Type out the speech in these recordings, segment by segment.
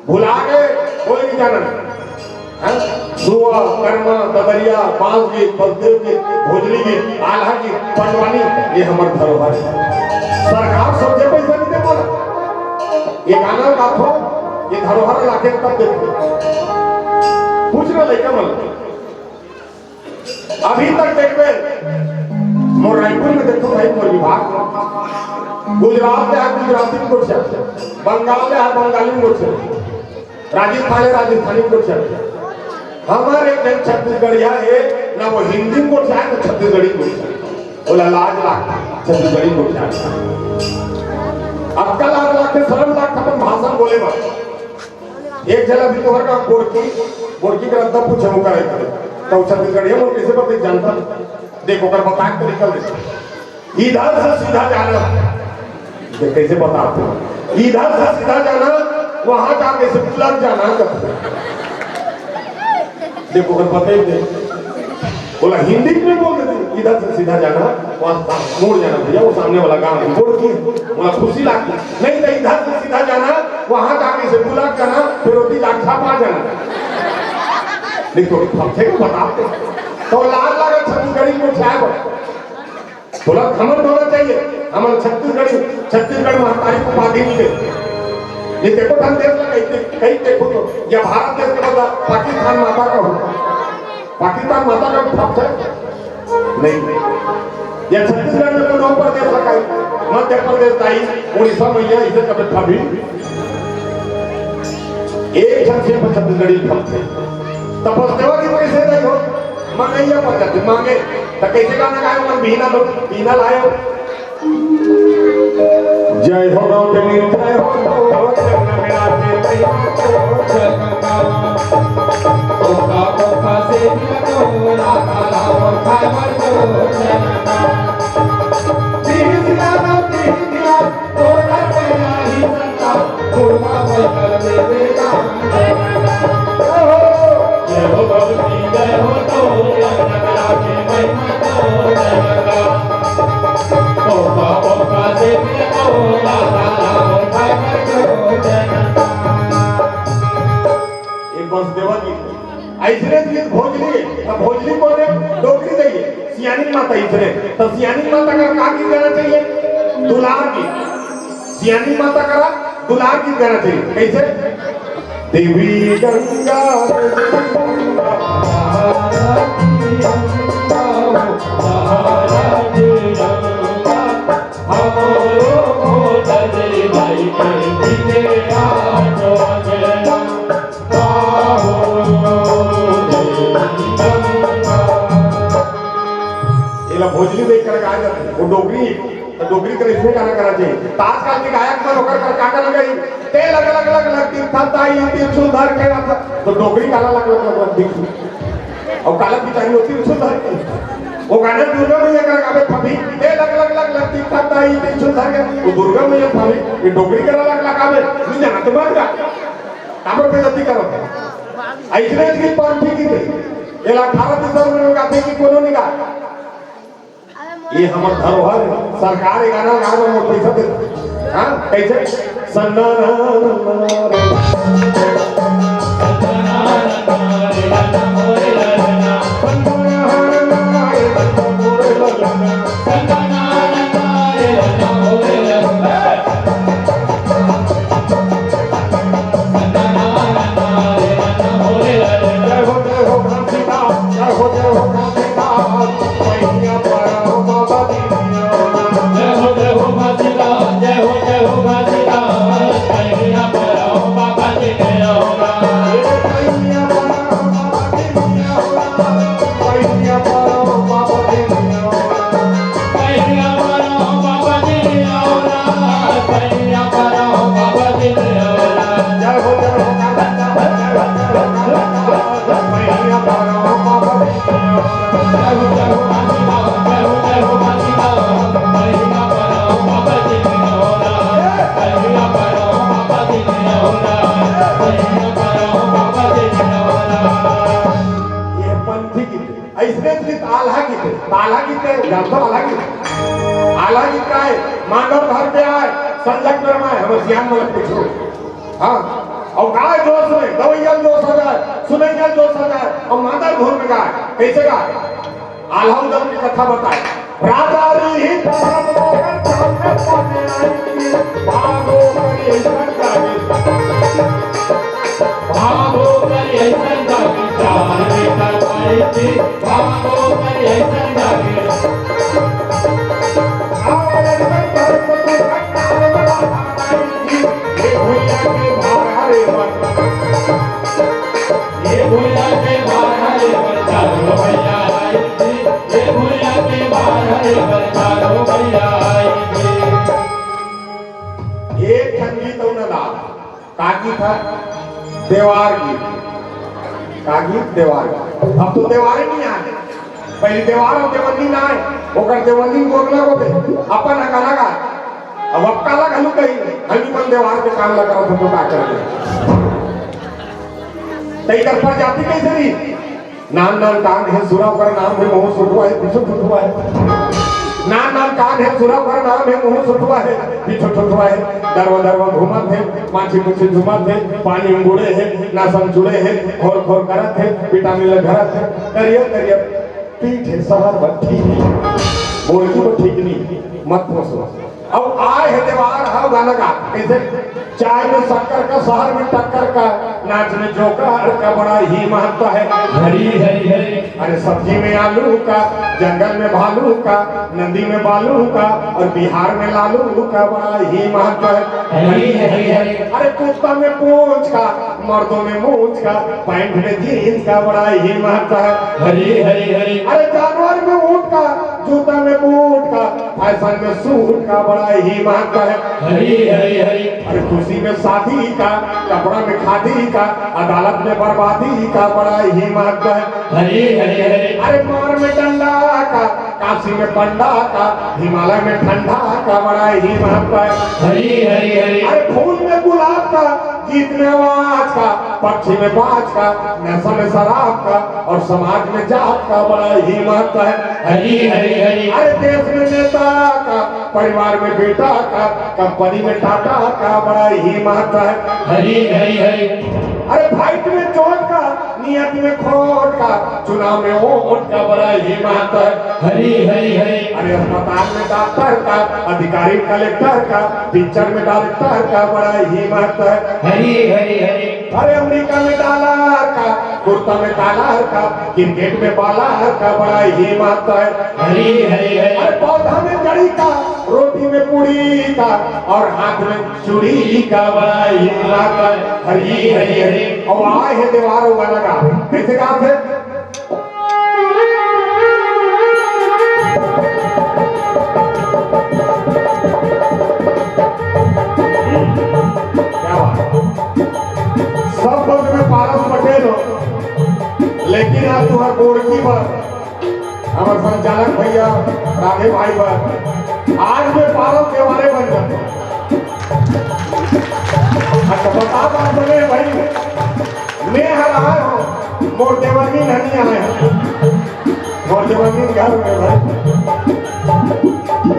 भुला गए, कोई नहीं जाना। सुआ, कर्मा, ददरिया, बांस गीत, बलदेव गीत, भोजली गीत, आल्हा गीत, पंडवानी, ये हमारे धरोहर है। सरकार समझे पैसा नहीं दे बोला, ये गाना गाथो, ये धरोहर लाके तब देखो। पूछना लेकर मन अभी तक देखते मोर रायपुर में देखो भाई, मोर विभाग गुजरात में है गुजराती में कुछ, बंगाल में है बंगाली में कुछ, राजस्थान है राजस्थानी में कुछ। हमारे जन छत्तीसगढ़िया है ना, वो हिंदी में कुछ है ना छत्तीसगढ़ी में कुछ, बोला लाज लाख छत्तीसगढ़ी में कुछ है। अब कल आग लाख के सरल लाख अपन भाषण बोले बात एक जगह भी तोहर का बोरकी का रद्दा पूछे वो करे तो छत्तीसगढ़ है वो कैसे पता जानता देखो कर बता के निकल दे। इधर से सीधा जाना ये कैसे बताते हो, इधर से सीधा जाना वहां जाके से लग जाना देखो कर पता ही दे। बोला हिंदी में बोल देते इधर से सीधा जाना वहां मोड़ जाना भैया वो सामने वाला गांव है बोल की बोला खुशी लागती नहीं तो इधर से सीधा जाना वहां जाके से बुला जाना फिर रोटी जाठा पा जाना। देखो हमसे को बताते तो लाल लागा छत्तीसगढ़ी को छाया बोला खमर होना चाहिए हमारे छत्तीसगढ़ महतारी को उपाधि नहीं दे। ये देखो हम देश में कहीं देखो तो या भारत देश के बदला पाकिस्तान माता का हो, पाकिस्तान माता का फर्क है नहीं। या छत्तीसगढ़ में तो 9 प्रदेश लगाई, मध्य प्रदेश आई, उड़ीसा मैया इसे कभी भाभी एक छत्तीस पर छत्तीसगढ़ी फर्क है। तपस्या की पैसे देखो मंगैया पर जाते मांगे तो कैसे गाना गाए मन बीना लो बीना लाए हो जय हो गाँव के निर्भय हो चरण में आते ओका ओका से भी लागा लाओ खावर को तीसरा तोड़ा तेरा ही संता तोड़ा वैकल देवेगा जय हो भक्ति जय हो तो लगा के महिमा तो लगा ओका ओका से भी लागा लाओ खावर को एक बस देवा जी ऐसने गीत भोजली भोजली को ने डोगरी दी सियानी माता इसने तो सियानी माता का क्या गीत गाना चाहिए दुलार गीत। सियानी माता का दुलार गीत गाना चाहिए कैसे देवी गंगा भोजली देखकर गाया जाता है वो डोगरी कर इसमें गाना करना चाहिए। आजकल के गायक में होकर कर क्या करना चाहिए ते अलग अलग अलग लगती थाई तीन सुधार के रहा तो डोगरी काला अलग अलग दिखती और काला की चाहिए होती सुधार के वो गाने दुर्गा मैया कर गावे फबी ते अलग अलग अलग लगती थाई तीन सुधार के वो दुर्गा मैया फबी ये डोगरी कर अलग अलग गावे नहीं जाना तो बात का काबर पे जल्दी करो ऐसे की पार्टी की ये 18 दिसंबर में गाते की कोनो नहीं गा ये हमार धरोहर सरकार ये गाना गा रहा है पैसा दे हां कैसे सन्ना आला गीत काय मानव घर पे आए संजय में हमें सियान में पूछो हाँ और गाय जोश में गवैया जोश हो जाए, सुनैया जोश हो जाए और मादर धुन में गाय, कैसे गाय? आल्हा उदम की कथा बताए। राजा री भागो करिए संगावे, भागो करिए संगावे, चाहे करवाए थे, भागो करिए संगावे। ये भैया के बाहर हरे बर चारो भैया आए थे, ये भैया के बाहर हरे बर चारो भैया आए थे। एक संगीत उन्होंने काकी था देवार गीत, काकी देवार। अब तो देवारे नहीं आए, पहले देवार और देवंदी ना आए, ओकर देवंदी बोलना को दे अपन गाना गा। अब काला घलू कहीं हनी मन देवार के काम लगा रहा तो का कर दे तई दर पर जाती कैसे नहीं नाम नाम कान है सुरा पर नाम है मोह सुटवा है पीछे छुटवा है, नाम नाम कान है सुरा पर नाम है मोह सुटवा है पीछे छुटवा है, दरवा दरवा घुमत है माछी कुछ झुमत है, पानी उंगुड़े है नासन जुड़े है, खोर खोर करत है विटामिन घरत है, करियर करियर पीठ है सहर बट्ठी बोल की ठीक नहीं मत पोसो। अब आए है देवार हर गाना का कैसे? चाय में शक्कर का शहर में टक्कर का, नाच में जोकर का बड़ा ही महत्व है। हरी हरी हरी, अरे सब्जी में आलू का, जंगल में भालू का, नदी में बालू का और बिहार में लालू का बड़ा ही महत्व है। हरी हरी हरी, अरे कुत्ता में पूंछ का, मर्दों में मूंछ का, पैंट में जीन्स का बड़ा ही महत्व है। हरी हरी हरी, अरे जानवर में ऊंट का, जूता में बूट का, फैशन में सूट का बड़ा ही महत्व है। हरी हरी हरी, अरे खुशी में शादी का, कपड़ा में खादी का, अदालत में बर्बादी का बड़ा ही महत्व है। हरी हरी हरी, अरे मार में डंडा का, काशी में पंडा का, हिमालय में ठंडा का बड़ा ही महत्व है। हरी हरी हरी, अरे फूल में गुलाब का, गीत में आवाज का, पक्षी में बाज का, नशा में शराब का और समाज में जात का बड़ा ही महत्व है। हरी हरी हरी, अरे देश में नेता का, परिवार में बेटा का, कंपनी में टाटा का बड़ा ही महत्व है। हरी हरी हरी, अरे फाइट में चोट का, नियत में खोट का, चुनाव में वोट का बड़ा ही महत्व है। हरी हरी हरी, अरे अस्पताल में डॉक्टर का, अधिकारी कलेक्टर का, पिक्चर में डायरेक्टर का बड़ा ही महत्व है। हरी हरी हरी, अरे अमेरिका में डॉलर का, कुर्ता में कॉलर का, क्रिकेट में बॉलर का बड़ा ही महत्व है। हरी हरी हरी, अरे पौधा में जड़ी का, रोटी में पूरी का और हाथ में चूड़ी का बड़ा ही महत्व है। हरी हरी हरी, और आए है दीवारों का लगा कैसे गाते हैं? सब लोग में पारस पटेल हो, लेकिन आज तुम्हारा गोरकी पर हमारे संचालक भैया राधे भाई पर आज में पारस के बारे बन जाते। अच्छा बता बात बने भाई, मैं हर आए हो मोर देवनी नहीं आए हो, मोर देवनी घर में भाई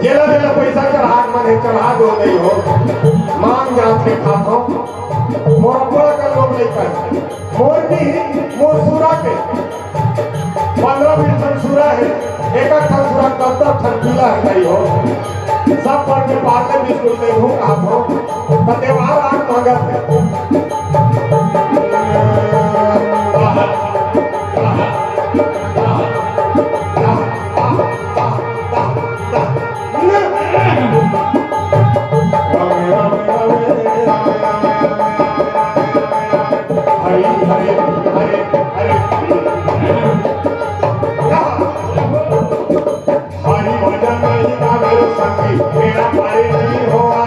जेला जेला पैसा चढ़ा मने चढ़ा दो नहीं हो, मांग जात के खातो मोर बड़ा का लोग नहीं कर मोर भी मोर सूरा के 15-20 टन सूरा है, एक टन सूरा 10-10 टन पीला है नहीं हो, सब पर के पास में बिस्कुट ले हूँ आप हो पतेवार आग मगत है। मेरा पारे नहीं होगा,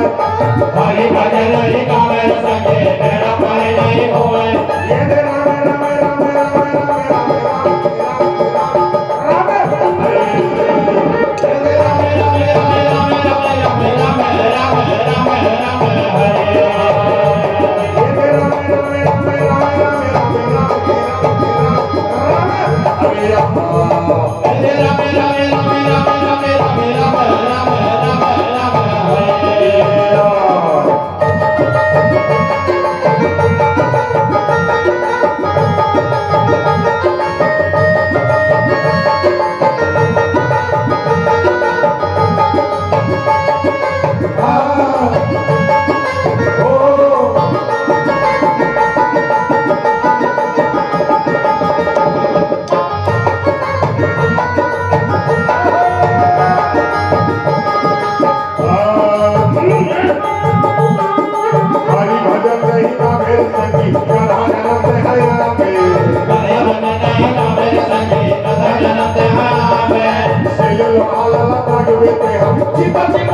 हरी भजन नहीं गावे सके, मेरा पारे नहीं होए। ये दे राम राम राम राम राम राम देते हम चिपचिप